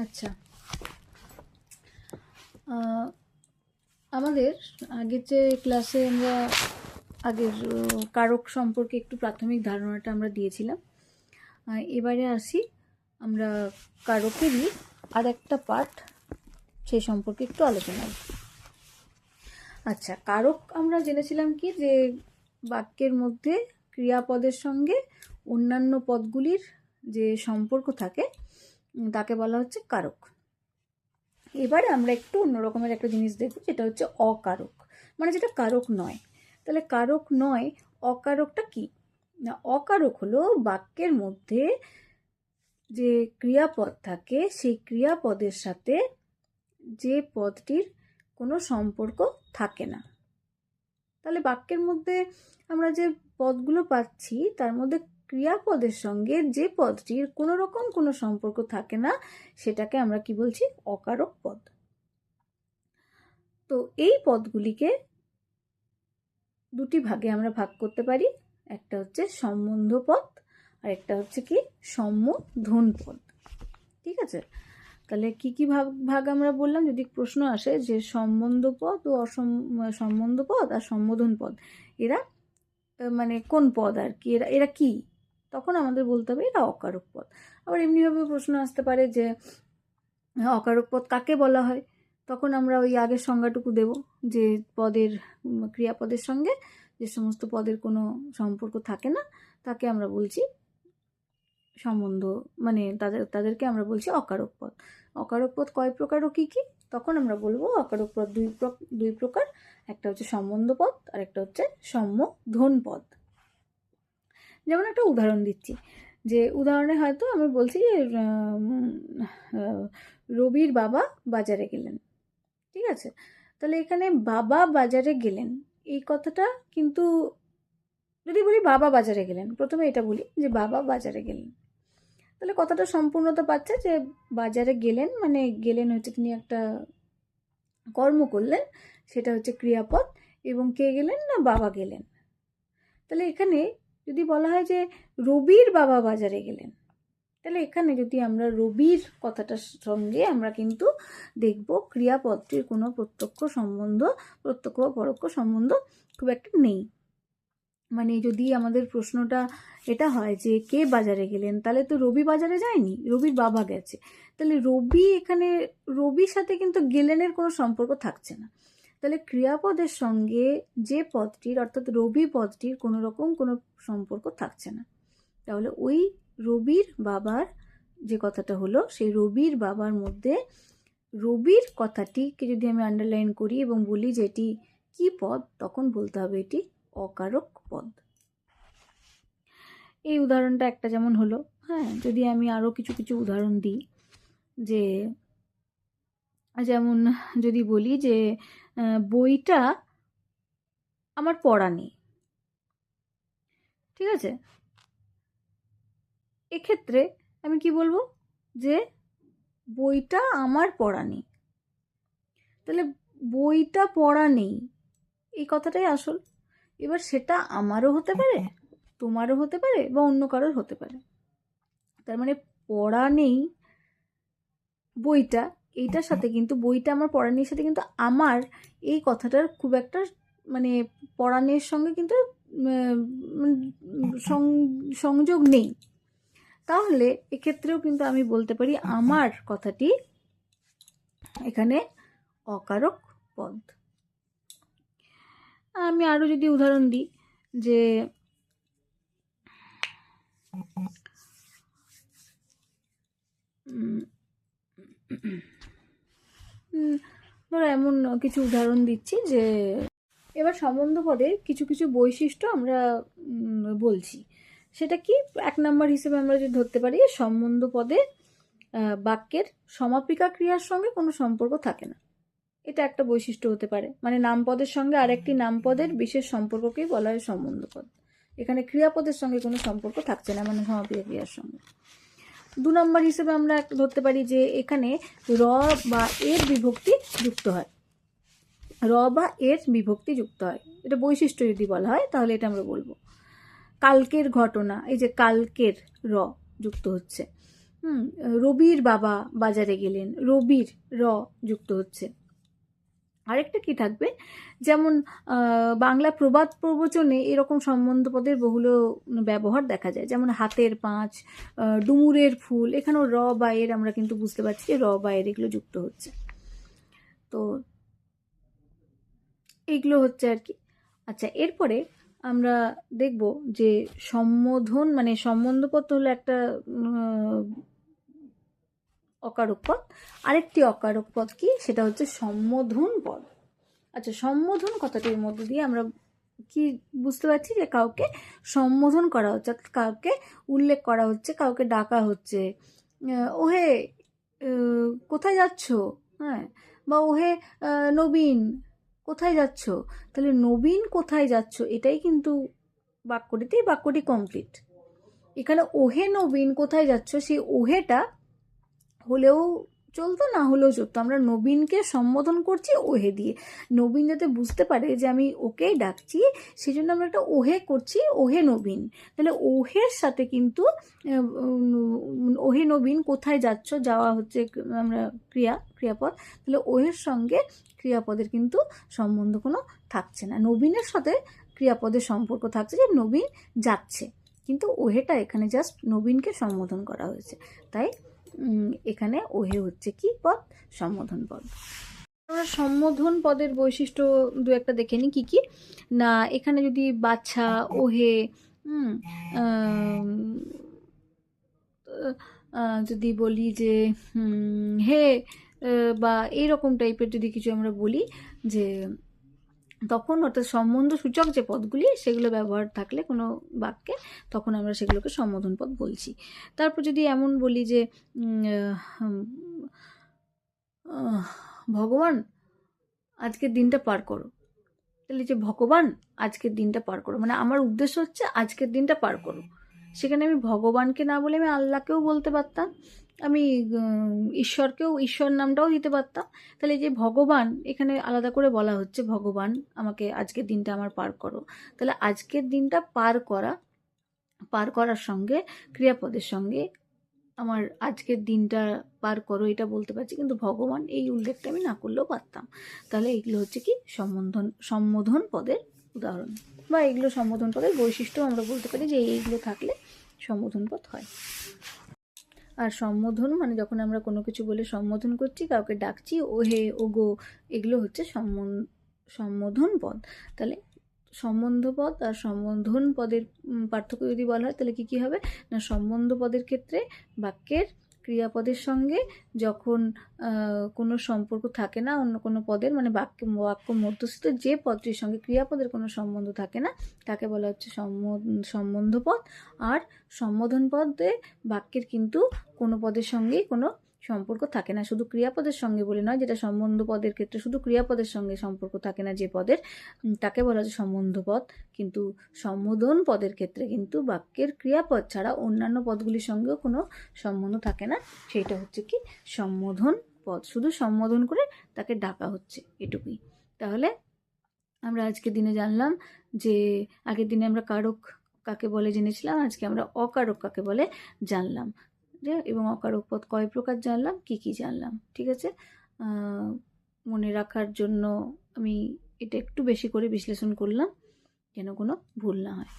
আচ্ছা, আমাদের আগের যে ক্লাসে আমরা আগের কারক সম্পর্কে একটু প্রাথমিক ধারণাটা আমরা দিয়েছিলাম। এবারে আসি আমরা কারকেরই আর একটা পার্ট সেই সম্পর্কে একটু আলোচনা করি। আচ্ছা, কারক আমরা জেনেছিলাম কি, যে বাক্যের মধ্যে ক্রিয়াপদের সঙ্গে অন্যান্য পদগুলির যে সম্পর্ক থাকে তাকে বলা হচ্ছে কারক। এবারে আমরা একটু অন্য রকমের একটা জিনিস দেখব, যেটা হচ্ছে অকারক, মানে যেটা কারক নয়। তাহলে কারক নয়, অকারকটা কি না? অকারক হলো বাক্যের মধ্যে যে ক্রিয়াপদ থাকে সেই ক্রিয়াপদের সাথে যে পদটির কোনো সম্পর্ক থাকে না। তাহলে বাক্যের মধ্যে আমরা যে পদগুলো পাচ্ছি তার মধ্যে ক্রিয়াপদের সঙ্গে যে পদটির কোনো রকম কোনো সম্পর্ক থাকে না, সেটাকে আমরা কি বলছি? অকারক পদ। তো এই পদগুলিকে দুটি ভাগে আমরা ভাগ করতে পারি। একটা হচ্ছে সম্বন্ধ পদ আর একটা হচ্ছে কি সম্বোধন পদ। ঠিক আছে, তাহলে কি কি ভাগ আমরা বললাম? যদি প্রশ্ন আসে যে সম্বন্ধ পদ ও সম্বন্ধ পদ আর সম্বোধন পদ এরা মানে কোন পদ আর কি, এরা কি, তখন আমাদের বলতে হবে এরা অকারক পদ। আবার এমনিভাবে প্রশ্ন আসতে পারে যে অকারক পদ কাকে বলা হয়, তখন আমরা ওই আগের সংজ্ঞাটুকু দেব যে পদের ক্রিয়াপদের সঙ্গে যে সমস্ত পদের কোনো সম্পর্ক থাকে না তাকে আমরা বলছি সম্বন্ধ, মানে তাদেরকে আমরা বলছি অকারক পদ। অকারক পদ কয় প্রকার ও কী কী, তখন আমরা বলবো অকারক পদ দুই প্রকার, একটা হচ্ছে সম্বন্ধ পদ আর একটা হচ্ছে সম্বোধন পদ। যেমন একটা উদাহরণ দিচ্ছি, যে উদাহরণে হয়তো আমি বলছি যে রবির বাবা বাজারে গেলেন। ঠিক আছে, তাহলে এখানে বাবা বাজারে গেলেন এই কথাটা কিন্তু, যদি বলি বাবা বাজারে গেলেন, প্রথমে এটা বলি যে বাবা বাজারে গেলেন, তাহলে কথাটা সম্পূর্ণতা পাচ্ছে যে বাজারে গেলেন মানে গেলেন হচ্ছে তিনি একটা কর্ম করলেন, সেটা হচ্ছে ক্রিয়াপদ, এবং কে গেলেন না বাবা গেলেন। তাহলে এখানে যদি বলা হয় যে রবির বাবা বাজারে গেলেন, তাহলে এখানে যদি আমরা রবির কথাটার সঙ্গে আমরা কিন্তু দেখব ক্রিয়াপদটির কোনো প্রত্যক্ষ বা পরোক্ষ সম্বন্ধ খুব একটা নেই। মানে যদি আমাদের প্রশ্নটা এটা হয় যে কে বাজারে গেলেন, তাহলে তো রবি বাজারে যায়নি, রবির বাবা গেছে। তাহলে রবির সাথে কিন্তু গেলেনের কোনো সম্পর্ক থাকছে না। তাহলে ক্রিয়াপদের সঙ্গে যে পদটির অর্থাৎ রবি পদটির কোনো রকম কোনো সম্পর্ক থাকছে না। তাহলে ওই রবির বাবার যে কথাটা হলো, সেই রবির বাবার মধ্যে রবির কথাটিকে যদি আমি আন্ডারলাইন করি এবং বলি যে এটি কি পদ, তখন বলতে হবে এটি অকারক পদ। এই উদাহরণটা একটা যেমন হলো। হ্যাঁ, যদি আমি আরও কিছু কিছু উদাহরণ দিই, যে যেমন যদি বলি যে বইটা আমার পড়া নেই। ঠিক আছে, এক্ষেত্রে আমি কি বলবো? যে বইটা আমার পড়া নেই। তাহলে বইটা পড়া নেই এই কথাটাই আসল। এবার সেটা আমারও হতে পারে, তোমারও হতে পারে, বা অন্য কারোর হতে পারে। তার মানে পড়া নেই বইটা, এইটার সাথে কিন্তু বইটা আমার পড়া নেই সাথে কিন্তু আমার এই কথাটার খুব একটা মানে পড়া নেই সঙ্গে কিন্তু সংযোগ নেই। তাহলে এক্ষেত্রেও কিন্তু আমি বলতে পারি আমার কথাটি এখানে অকারক পদ। আমি আরো যদি উদাহরণ দিই, যে ধরো এমন কিছু উদাহরণ দিচ্ছি, যে এবার সম্বন্ধ পদের কিছু কিছু বৈশিষ্ট্য আমরা বলছি। সেটা কি? এক নম্বর হিসেবে আমরা যদি ধরতে পারি সম্বন্ধ পদে বাক্যের সমাপিকা ক্রিয়ার সঙ্গে কোনো সম্পর্ক থাকে না। এটা একটা বৈশিষ্ট্য হতে পারে, মানে নামপদের সঙ্গে আরেকটি নামপদের বিশেষ সম্পর্ককেই বলা হয় সম্বন্ধ পদ। এখানে ক্রিয়াপদের সঙ্গে কোনো সম্পর্ক থাকছে না, মানে সমাপিকা ক্রিয়ার সঙ্গে। দু নম্বর হিসেবে আমরা ধরতে পারি যে এখানে র বা এর বিভক্তি যুক্ত হয়, র বা এর বিভক্তি যুক্ত হয়। এটা বৈশিষ্ট্য যদি বলা হয় তাহলে এটা আমরা বলবো। কালকের ঘটনা, এই যে কালকের র যুক্ত হচ্ছে, রবির বাবা বাজারে গেলেন, রবির র যুক্ত হচ্ছে। আরেকটা কি থাকবে, যেমন বাংলা প্রবাদ প্রবচনে এরকম সম্বন্ধ পদের বহুল ব্যবহার দেখা যায়, যেমন হাতের পাঁচ, ডুমুরের ফুল, এখানেও র বা এর আমরা কিন্তু বুঝতে পারছি যে র বা এর এগুলো যুক্ত হচ্ছে। তো এইগুলো হচ্ছে আর কি। আচ্ছা, এরপরে আমরা দেখব যে সম্বোধন মানে সম্বন্ধপদ হলো একটা অকারক পদ, আরেকটি অকারক পদ কি, সেটা হচ্ছে সম্বোধন পদ। আচ্ছা, সম্বোধন কথাটির মধ্যে দিয়ে আমরা কি বুঝতে পারছি, যে কাউকে সম্বোধন করা হচ্ছে, কাউকে উল্লেখ করা হচ্ছে, কাউকে ডাকা হচ্ছে, ওহে কোথায় যাচ্ছ, হ্যাঁ, বা ওহে নবীন কোথায় যাচ্ছ। তাহলে নবীন কোথায় যাচ্ছ, এটাই কিন্তু বাক্যটিতেই বাক্যটি কমপ্লিট। এখানে ওহে নবীন কোথায় যাচ্ছ, সেই ওহেটা হলেও চলতো, না হলেও চলতো, আমরা নবীনকে সম্বোধন করছি ওহে দিয়ে। নবীন যাতে বুঝতে পারে যে আমি ওকেই ডাকছি, সেই জন্য আমরা একটা ওহে করছি, ওহে নবীন। তাহলে ওহের সাথে কিন্তু ওহে নবীন কোথায় যাচ্ছ, যাওয়া হচ্ছে আমরা ক্রিয়াপদ, তাহলে ওহের সঙ্গে ক্রিয়াপদের কিন্তু সম্বন্ধ কোনো থাকছে না। নবীনের সাথে ক্রিয়াপদের সম্পর্ক থাকছে যে নবীন যাচ্ছে, কিন্তু ওহেটা এখানে জাস্ট নবীনকে সম্বোধন করা হয়েছে, তাই এখানে ওহে হচ্ছে কি পদ, সম্বোধন পদ। আমরা সম্বোধন পদের বৈশিষ্ট্য দু একটা দেখে নিই কি কি না। এখানে যদি বাছা, ওহে, যদি বলি যে হে বা এইরকম টাইপের যদি কিছু আমরা বলি, যে তখন অর্থাৎ সম্বন্ধ সূচক যে পদগুলি সেগুলো ব্যবহার থাকলে কোনো বাক্যে, তখন আমরা সেগুলোকে সম্বোধন পদ বলছি। তারপর যদি এমন বলি যে ভগবান আজকের দিনটা পার করো, তাহলে যে ভগবান আজকের দিনটা পার করো মানে আমার উদ্দেশ্য হচ্ছে আজকের দিনটা পার করো, সেখানে আমি ভগবানকে না বলে আমি আল্লাহকেও বলতে পারতাম, আমি ঈশ্বরকেও, ঈশ্বর নামটাও দিতে পারতাম। তাহলে যে ভগবান এখানে আলাদা করে বলা হচ্ছে, ভগবান আমাকে আজকের দিনটা আমার পার করো। তাহলে আজকের দিনটা পার করার সঙ্গে ক্রিয়াপদের সঙ্গে আমার আজকের দিনটা পার করো এটা বলতে পারছি, কিন্তু ভগবান এই উল্লেখটা আমি না করলেও পারতাম। তাহলে এগুলো হচ্ছে কি সম্বোধন পদের উদাহরণ, বা এগুলো সম্বোধন পদের বৈশিষ্ট্য আমরা বলতে পারি যে এইগুলো থাকলে সম্বোধন পদ হয়। আর সম্বোধন মানে যখন আমরা কোনো কিছু বলে সম্বোধন করছি, কাউকে ডাকছি ওহে ওগো, এগুলো হচ্ছে সম্বোধন পদ। তাহলে সম্বন্ধ পদ আর সম্বোধন পদের পার্থক্য যদি বলা হয়, তাহলে কি হবে না, সম্বন্ধ পদের ক্ষেত্রে বাক্যের ক্রিয়াপদের সঙ্গে যখন কোনো সম্পর্ক থাকে না অন্য কোনো পদের, মানে বাক্য মধ্যস্থিত যে পদটির সঙ্গে ক্রিয়াপদের কোনো সম্বন্ধ থাকে না, তাকে বলা হচ্ছে সম্বন্ধ পদ। আর সম্বোধন পদে বাক্যের কিন্তু কোনো পদের সঙ্গেই কোনো সম্পর্ক থাকে না, শুধু ক্রিয়াপদের সঙ্গে বলে নয়, যেটা সম্বন্ধ পদের ক্ষেত্রে শুধু ক্রিয়াপদের সঙ্গে সম্পর্ক থাকে না যে পদের, তাকে বলা হচ্ছে সম্বন্ধ পদ। কিন্তু সম্বোধন পদের ক্ষেত্রে কিন্তু বাক্যের ক্রিয়াপদ ছাড়া অন্যান্য পদগুলির সঙ্গেও কোনো সম্বন্ধ থাকে না, সেইটা হচ্ছে কি সম্বোধন পদ, শুধু সম্বোধন করে তাকে ডাকা হচ্ছে, এটুকুই। তাহলে আমরা আজকের দিনে জানলাম যে আগের দিনে আমরা কারক কাকে বলে জেনেছিলাম, আজকে আমরা অকারক কাকে বলে জানলাম, যে এবং অকারক পদ কয় প্রকার জানলাম, কি জানলাম। ঠিক আছে, মনে রাখার জন্য আমি এটা একটু বেশি করে বিশ্লেষণ করলাম, যেন কোনো ভুল না হয়।